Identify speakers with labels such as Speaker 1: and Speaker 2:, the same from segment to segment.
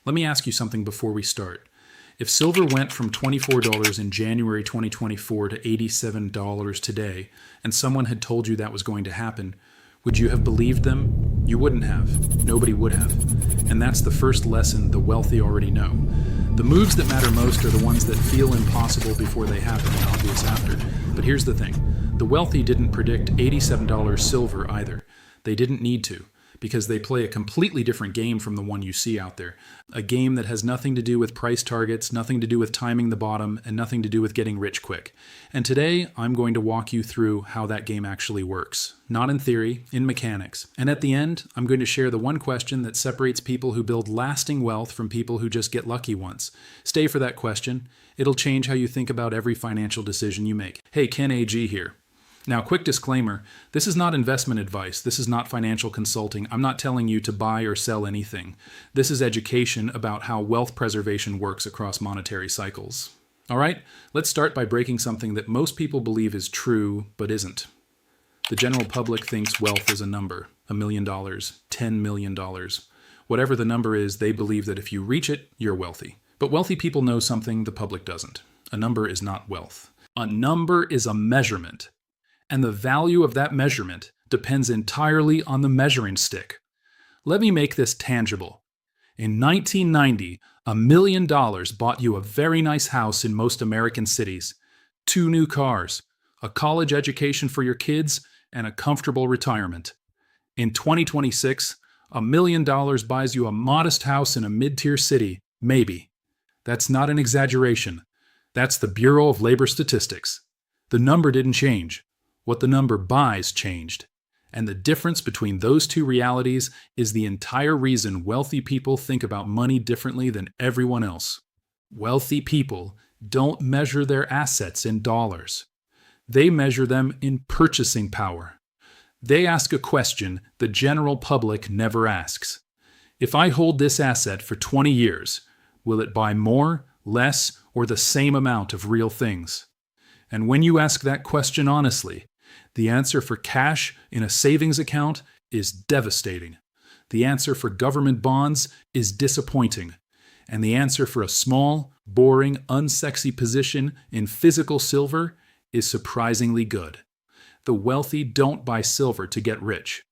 Speaker 1: Let me ask you something before we start. If silver went from $24 in January 2024 to $87 today, and someone had told you that was going to happen, would you have believed them? You wouldn't have. Nobody would have. And that's the first lesson the wealthy already know. The moves that matter most are the ones that feel impossible before they happen and obvious after. But here's the thing. The wealthy didn't predict $87 silver either. They didn't need to, because they play a completely different game from the one you see out there. A game that has nothing to do with price targets, nothing to do with timing the bottom, and nothing to do with getting rich quick. And today, I'm going to walk you through how that game actually works. Not in theory, in mechanics. And at the end, I'm going to share the one question that separates people who build lasting wealth from people who just get lucky once. Stay for that question. It'll change how you think about every financial decision you make. Hey, Ken AG here. Now, quick disclaimer, this is not investment advice. This is not financial consulting. I'm not telling you to buy or sell anything. This is education about how wealth preservation works across monetary cycles. All right, let's start by breaking something that most people believe is true, but isn't. The general public thinks wealth is a number, $1 million, $10 million. Whatever the number is, they believe that if you reach it, you're wealthy. But wealthy people know something the public doesn't. A number is not wealth. A number is a measurement. And the value of that measurement depends entirely on the measuring stick. Let me make this tangible. In 1990, $1 million bought you a very nice house in most American cities, 2 new cars, a college education for your kids, and a comfortable retirement. In 2026, $1 million buys you a modest house in a mid-tier city, maybe. That's not an exaggeration. That's the Bureau of Labor Statistics. The number didn't change. What the number buys changed. And the difference between those two realities is the entire reason wealthy people think about money differently than everyone else. Wealthy people don't measure their assets in dollars. They measure them in purchasing power. They ask a question the general public never asks. If I hold this asset for 20 years, will it buy more, less, or the same amount of real things? And when you ask that question honestly, the answer for cash in a savings account is devastating. The answer for government bonds is disappointing. And the answer for a small, boring, unsexy position in physical silver is surprisingly good. The wealthy don't buy silver to get rich.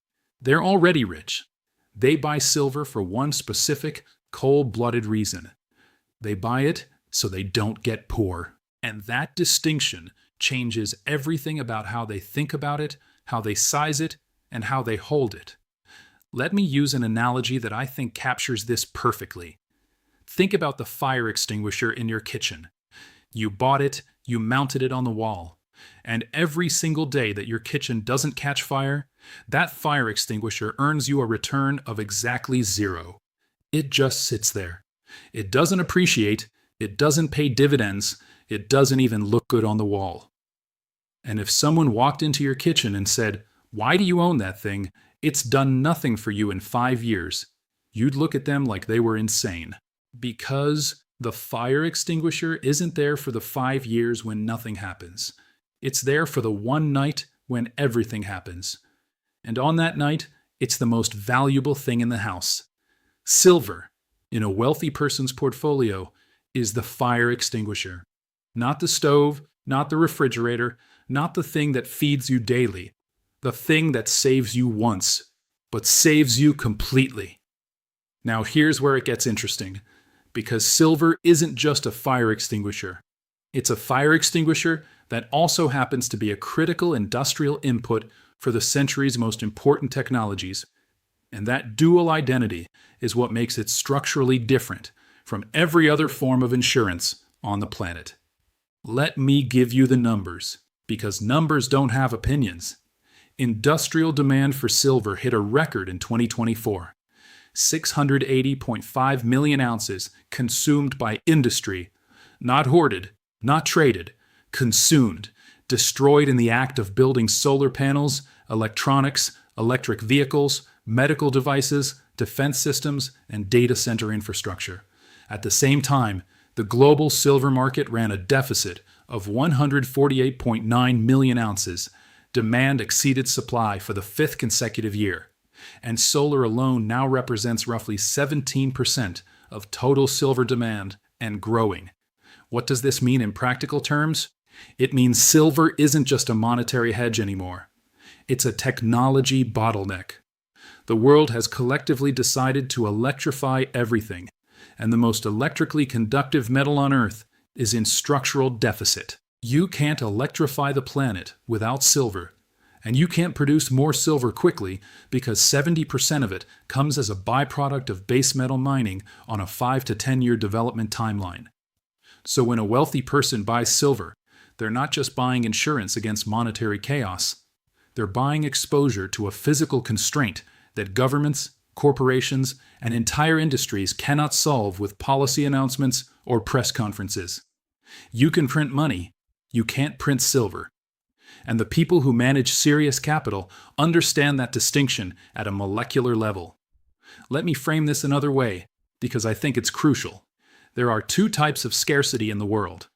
Speaker 1: They're already rich. They buy silver for one specific, cold-blooded reason. They buy it so they don't get poor. And that distinction changes everything about how they think about it, how they size it, and how they hold it. Let me use an analogy that I think captures this perfectly. Think about the fire extinguisher in your kitchen. You bought it, you mounted it on the wall, and every single day that your kitchen doesn't catch fire, that fire extinguisher earns you a return of exactly 0. It just sits there. It doesn't appreciate, it doesn't pay dividends, it doesn't even look good on the wall. And if someone walked into your kitchen and said, "Why do you own that thing? It's done nothing for you in 5 years," you'd look at them like they were insane. Because the fire extinguisher isn't there for the 5 years when nothing happens. It's there for the one night when everything happens. And on that night, it's the most valuable thing in the house. Silver, in a wealthy person's portfolio, is the fire extinguisher. Not the stove, not the refrigerator, not the thing that feeds you daily. The thing that saves you once, but saves you completely. Now here's where it gets interesting, because silver isn't just a fire extinguisher. It's a fire extinguisher that also happens to be a critical industrial input for the century's most important technologies. And that dual identity is what makes it structurally different from every other form of insurance on the planet. Let me give you the numbers, because numbers don't have opinions. Industrial demand for silver hit a record in 2024. 680.5 million ounces consumed by industry, not hoarded, not traded, consumed, destroyed in the act of building solar panels, electronics, electric vehicles, medical devices, defense systems, and data center infrastructure. At the same time, the global silver market ran a deficit of 148.9 million ounces. Demand exceeded supply for the 5th consecutive year. And solar alone now represents roughly 17% of total silver demand and growing. What does this mean in practical terms? It means silver isn't just a monetary hedge anymore. It's a technology bottleneck. The world has collectively decided to electrify everything, and the most electrically conductive metal on Earth is in structural deficit. You can't electrify the planet without silver, and you can't produce more silver quickly because 70% of it comes as a byproduct of base metal mining on a 5 to 10 year development timeline. So when a wealthy person buys silver, they're not just buying insurance against monetary chaos. They're buying exposure to a physical constraint that governments, corporations, and entire industries cannot solve with policy announcements or press conferences. You can print money, you can't print silver. And the people who manage serious capital understand that distinction at a molecular level. Let me frame this another way, because I think it's crucial. There are two types of scarcity in the world.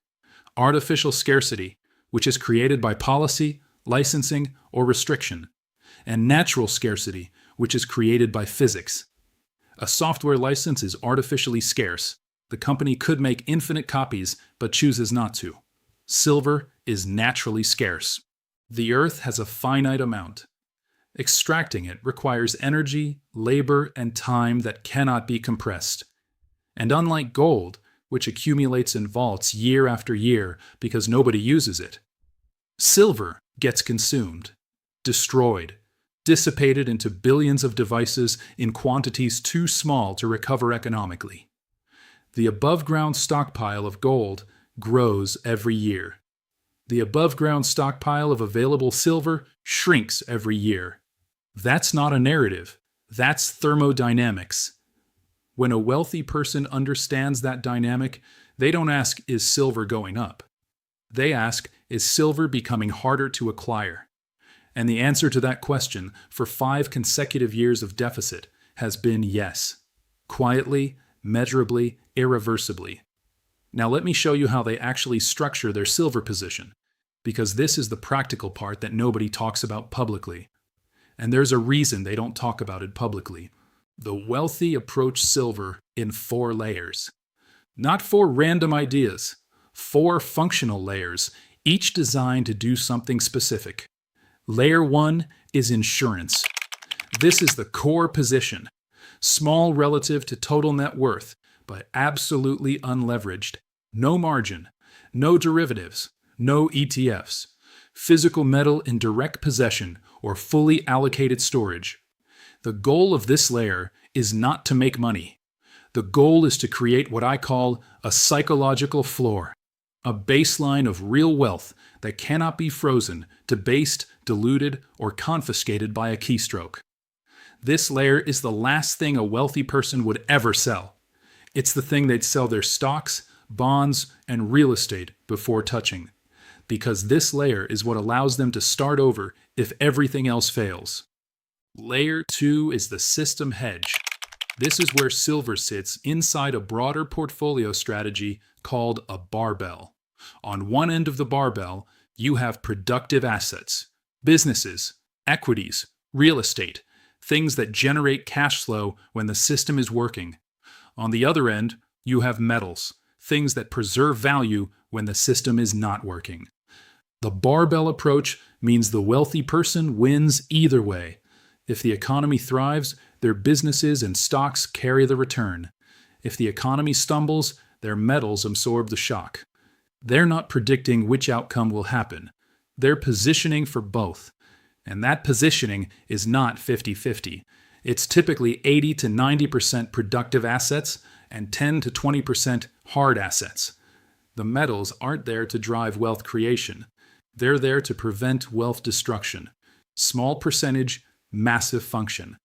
Speaker 1: Artificial scarcity, which is created by policy, licensing, or restriction, and natural scarcity, which is created by physics. A software license is artificially scarce. The company could make infinite copies, but chooses not to. Silver is naturally scarce. The Earth has a finite amount. Extracting it requires energy, labor, and time that cannot be compressed. And unlike gold, which accumulates in vaults year after year because nobody uses it, silver gets consumed, destroyed, dissipated into billions of devices in quantities too small to recover economically. The above-ground stockpile of gold grows every year. The above-ground stockpile of available silver shrinks every year. That's not a narrative. That's thermodynamics. When a wealthy person understands that dynamic, they don't ask, is silver going up? They ask, is silver becoming harder to acquire? And the answer to that question for 5 consecutive years of deficit has been yes. Quietly, measurably, irreversibly. Now let me show you how they actually structure their silver position, because this is the practical part that nobody talks about publicly. And there's a reason they don't talk about it publicly. The wealthy approach silver in 4 layers. Not 4 random ideas, 4 functional layers, each designed to do something specific. Layer 1 is insurance. This is the core position. Small relative to total net worth, but absolutely unleveraged. No margin, no derivatives, no ETFs. Physical metal in direct possession or fully allocated storage. The goal of this layer is not to make money. The goal is to create what I call a psychological floor, a baseline of real wealth that cannot be frozen, debased, diluted, or confiscated by a keystroke. This layer is the last thing a wealthy person would ever sell. It's the thing they'd sell their stocks, bonds, and real estate before touching, because this layer is what allows them to start over if everything else fails. Layer 2 is the system hedge. This is where silver sits inside a broader portfolio strategy called a barbell. On one end of the barbell, you have productive assets, businesses, equities, real estate, things that generate cash flow when the system is working. On the other end, you have metals, things that preserve value when the system is not working. The barbell approach means the wealthy person wins either way. If the economy thrives, their businesses and stocks carry the return. If the economy stumbles, their metals absorb the shock. They're not predicting which outcome will happen. They're positioning for both. And that positioning is not 50-50. It's typically 80 to 90% productive assets and 10 to 20% hard assets. The metals aren't there to drive wealth creation. They're there to prevent wealth destruction. Small percentage, massive function.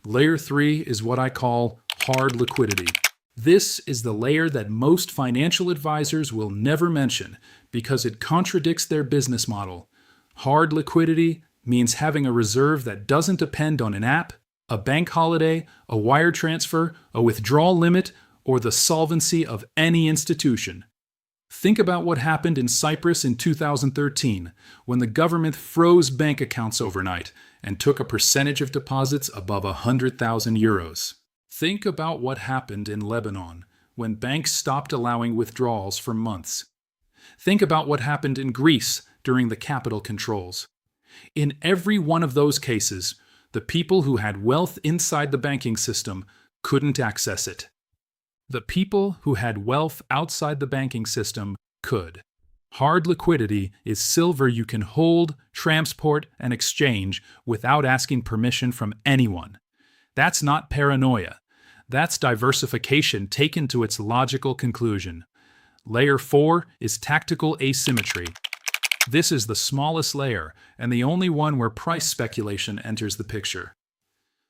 Speaker 1: Layer 3 is what I call hard liquidity. This is the layer that most financial advisors will never mention because it contradicts their business model. Hard liquidity means having a reserve that doesn't depend on an app, a bank holiday, a wire transfer, a withdrawal limit, or the solvency of any institution. Think about what happened in Cyprus in 2013 when the government froze bank accounts overnight and took a percentage of deposits above €100,000. Think about what happened in Lebanon when banks stopped allowing withdrawals for months. Think about what happened in Greece during the capital controls. In every one of those cases, the people who had wealth inside the banking system couldn't access it. The people who had wealth outside the banking system could. Hard liquidity is silver you can hold, transport, and exchange without asking permission from anyone. That's not paranoia. That's diversification taken to its logical conclusion. Layer 4 is tactical asymmetry. This is the smallest layer and the only one where price speculation enters the picture.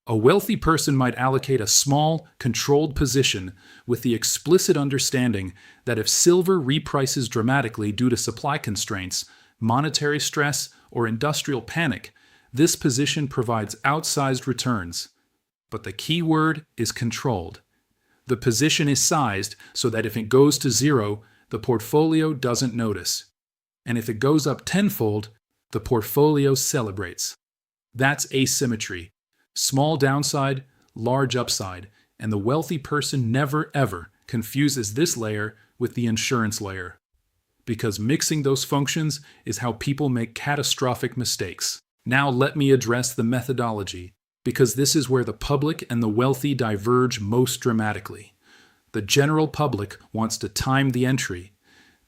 Speaker 1: A wealthy person might allocate a small, controlled position with the explicit understanding that if silver reprices dramatically due to supply constraints, monetary stress, or industrial panic, this position provides outsized returns. But the key word is controlled. The position is sized so that if it goes to zero, the portfolio doesn't notice. And if it goes up tenfold, the portfolio celebrates. That's asymmetry. Small downside, large upside, and the wealthy person never ever confuses this layer with the insurance layer. Because mixing those functions is how people make catastrophic mistakes. Now let me address the methodology, because this is where the public and the wealthy diverge most dramatically. The general public wants to time the entry.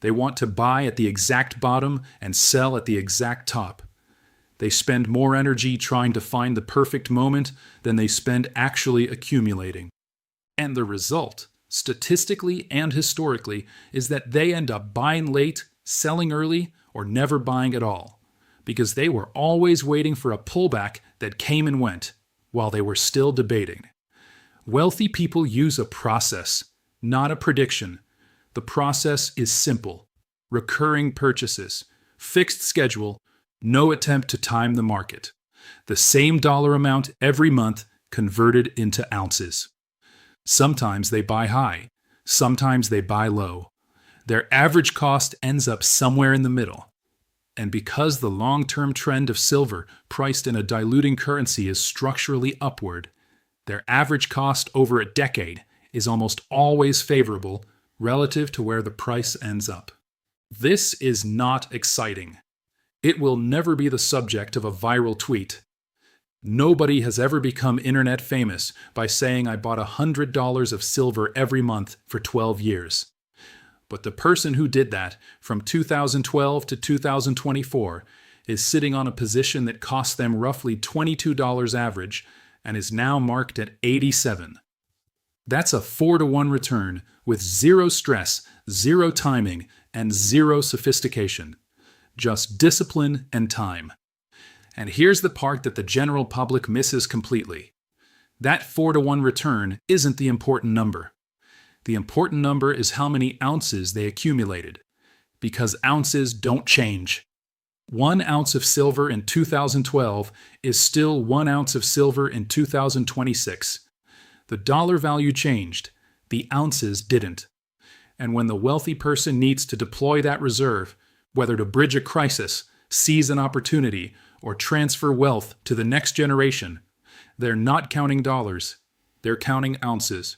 Speaker 1: They want to buy at the exact bottom and sell at the exact top. They spend more energy trying to find the perfect moment than they spend actually accumulating. And the result, statistically and historically, is that they end up buying late, selling early, or never buying at all, because they were always waiting for a pullback that came and went while they were still debating. Wealthy people use a process, not a prediction. The process is simple: recurring purchases, fixed schedule, no attempt to time the market. The same dollar amount every month converted into ounces. Sometimes they buy high, sometimes they buy low. Their average cost ends up somewhere in the middle. And because the long-term trend of silver priced in a diluting currency is structurally upward, their average cost over a decade is almost always favorable relative to where the price ends up. This is not exciting. It will never be the subject of a viral tweet. Nobody has ever become internet famous by saying I bought $100 of silver every month for 12 years. But the person who did that from 2012 to 2024 is sitting on a position that cost them roughly $22 average and is now marked at 87. That's a 4-to-1 return with zero stress, zero timing, and zero sophistication. Just discipline and time. And here's the part that the general public misses completely. That 4-to-1 return isn't the important number. The important number is how many ounces they accumulated, because ounces don't change. 1 ounce of silver in 2012 is still 1 ounce of silver in 2026. The dollar value changed, the ounces didn't. And when the wealthy person needs to deploy that reserve, whether to bridge a crisis, seize an opportunity, or transfer wealth to the next generation, they're not counting dollars, they're counting ounces.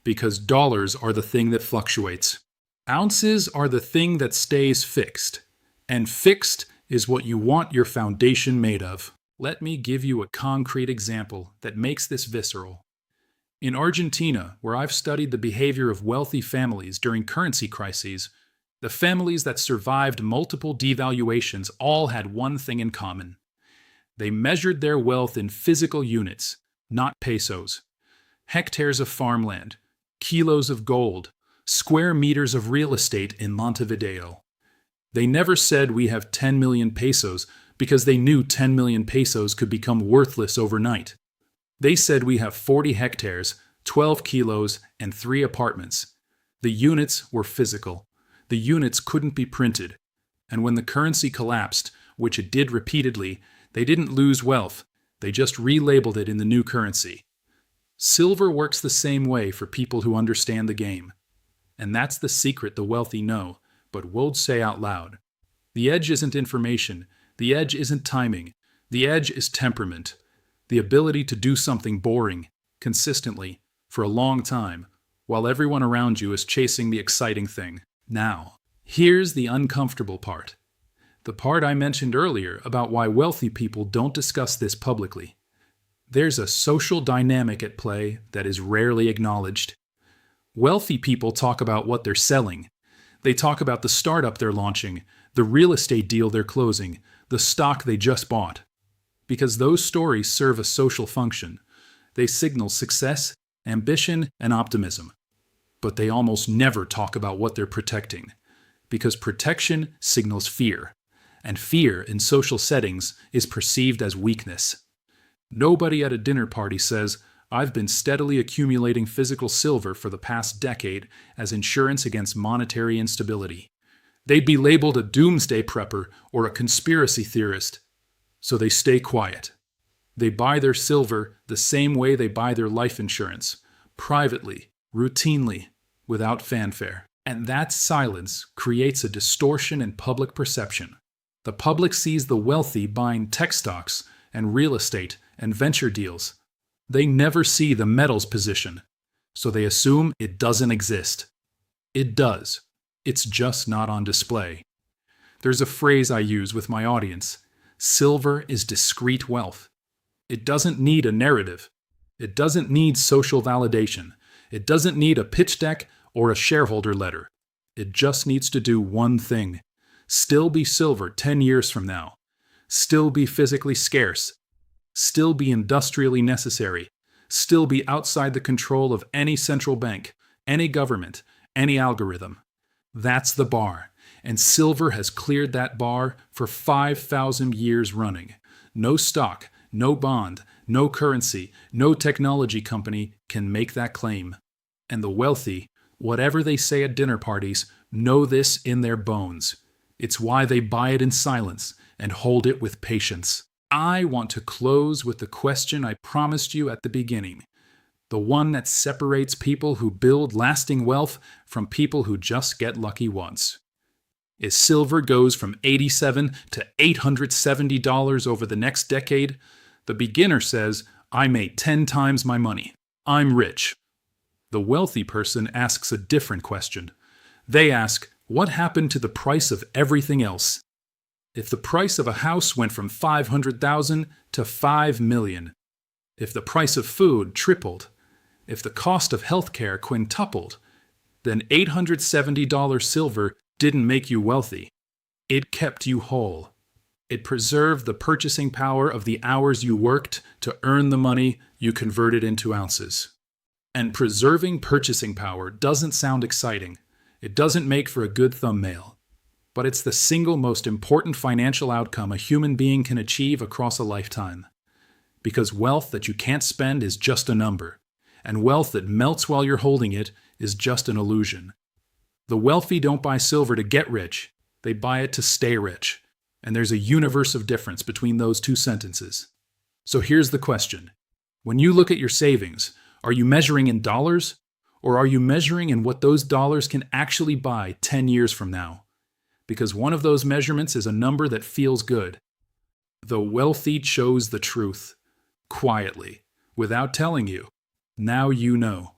Speaker 1: Because dollars are the thing that fluctuates. Ounces are the thing that stays fixed. And fixed is what you want your foundation made of. Let me give you a concrete example that makes this visceral. In Argentina, where I've studied the behavior of wealthy families during currency crises, the families that survived multiple devaluations all had one thing in common. They measured their wealth in physical units, not pesos. Hectares of farmland, kilos of gold, square meters of real estate in Montevideo. They never said we have 10 million pesos because they knew 10 million pesos could become worthless overnight. They said we have 40 hectares, 12 kilos, and 3 apartments. The units were physical. The units couldn't be printed. And when the currency collapsed, which it did repeatedly, they didn't lose wealth. They just relabeled it in the new currency. Silver works the same way for people who understand the game. And that's the secret the wealthy know, but won't say out loud. The edge isn't information. The edge isn't timing. The edge is temperament. The ability to do something boring, consistently, for a long time, while everyone around you is chasing the exciting thing. Now, here's the uncomfortable part. The part I mentioned earlier about why wealthy people don't discuss this publicly. There's a social dynamic at play that is rarely acknowledged. Wealthy people talk about what they're selling. They talk about the startup they're launching, the real estate deal they're closing, the stock they just bought. Because those stories serve a social function. They signal success, ambition, and optimism. But they almost never talk about what they're protecting. Because protection signals fear. And fear in social settings is perceived as weakness. Nobody at a dinner party says, "I've been steadily accumulating physical silver for the past decade as insurance against monetary instability." They'd be labeled a doomsday prepper or a conspiracy theorist. So they stay quiet. They buy their silver the same way they buy their life insurance, privately, routinely, without fanfare. And that silence creates a distortion in public perception. The public sees the wealthy buying tech stocks and real estate and venture deals. They never see the metals position, so they assume it doesn't exist. It does. It's just not on display. There's a phrase I use with my audience: silver is discrete wealth. It doesn't need a narrative. It doesn't need social validation. It doesn't need a pitch deck or a shareholder letter. It just needs to do one thing: still be silver 10 years from now. Still be physically scarce. Still be industrially necessary. Still be outside the control of any central bank, any government, any algorithm. That's the bar, and silver has cleared that bar for 5,000 years running. No stock, no bond, no currency, no technology company can make that claim. And the wealthy, whatever they say at dinner parties, know this in their bones. It's why they buy it in silence and hold it with patience. I want to close with the question I promised you at the beginning. The one that separates people who build lasting wealth from people who just get lucky once. As silver goes from $87 to $870 over the next decade, the beginner says, "I made 10 times my money. I'm rich." The wealthy person asks a different question. They ask, what happened to the price of everything else? If the price of a house went from $500,000 to $5 million, if the price of food tripled, if the cost of healthcare quintupled, then $870 silver didn't make you wealthy. It kept you whole. It preserved the purchasing power of the hours you worked to earn the money you converted into ounces. And preserving purchasing power doesn't sound exciting. It doesn't make for a good thumbnail. But it's the single most important financial outcome a human being can achieve across a lifetime. Because wealth that you can't spend is just a number, and wealth that melts while you're holding it is just an illusion. The wealthy don't buy silver to get rich, they buy it to stay rich. And there's a universe of difference between those two sentences. So here's the question. When you look at your savings, are you measuring in dollars, or are you measuring in what those dollars can actually buy 10 years from now? Because one of those measurements is a number that feels good. The wealthy chose the truth, quietly, without telling you. Now you know.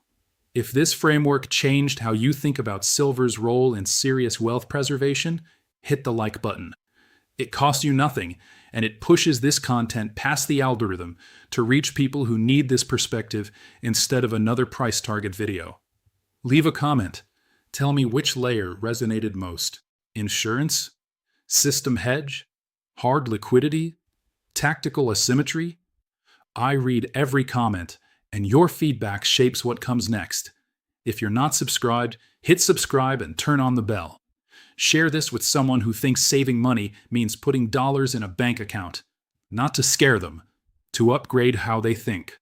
Speaker 1: If this framework changed how you think about silver's role in serious wealth preservation, hit the like button. It costs you nothing, and it pushes this content past the algorithm to reach people who need this perspective instead of another price target video. Leave a comment. Tell me which layer resonated most. Insurance? System hedge? Hard liquidity? Tactical asymmetry? I read every comment, and your feedback shapes what comes next. If you're not subscribed, hit subscribe and turn on the bell. Share this with someone who thinks saving money means putting dollars in a bank account. Not to scare them, to upgrade how they think.